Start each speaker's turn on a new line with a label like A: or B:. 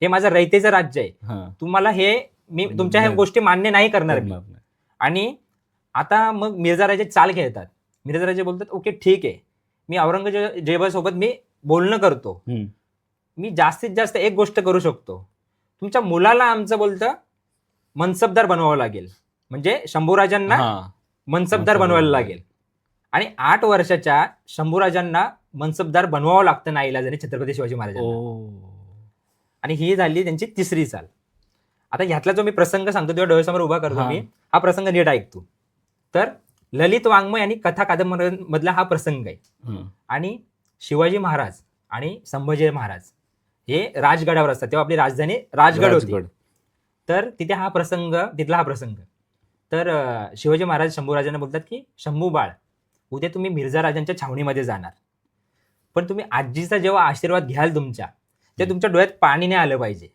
A: हे माझं रयतेचं राज्य आहे,
B: हा.
A: तुम्हाला हे मी तुमच्या ह्या
B: नाही.
A: गोष्टी मान्य नाही करणार मी.
B: करणार नाही.
A: आणि आता मग मिर्झा राजे चाल खेळतात. मिर्झा राजे बोलतात ओके ठीक आहे, मी औरंगजेबासोबत मी बोलणं करतो,
B: हम्म.
A: मी जास्तीत जास्त एक गोष्ट करू शकतो, तुमच्या मुलाला आमचं बोलतं मनसबदार बनवावं लागेल, म्हणजे शंभूराजांना
B: हा.
A: मनसबदार बनवायला लागेल. आणि 8 वर्षाच्या शंभूराजांना मनसबदार बनवावं लागतं नाईलाजाने छत्रपती शिवाजी महाराजांना.
B: ओ.
A: आणि ही झाली त्यांची तिसरी चाल. आता ह्यातला जो मी प्रसंग सांगतो तेव्हा डोळ्यासमोर उभा करतो
B: हा.
A: मी, हा प्रसंग नीट ऐकतो. तर ललित वाङ्मय आणि कथा कादंबऱ्यांमधला हा प्रसंग आहे.
B: हम्म.
A: आणि शिवाजी महाराज आणि संभाजी महाराज हे राजगडावर असतात, तेव्हा आपली राजधानी राजगड होती.
B: राजगड.
A: तर तिथे तिथला हा प्रसंग. तर शिवाजी महाराज शंभूराजांना बोलतात की शंभू बाळ, उद्या तुम्ही मिर्झा राजांच्या छावणीमध्ये जाणार, पण तुम्ही आजीचा जेव्हा आशीर्वाद घ्याल तुमच्या, ते तुमच्या डोळ्यात पाणी नाही आलं पाहिजे.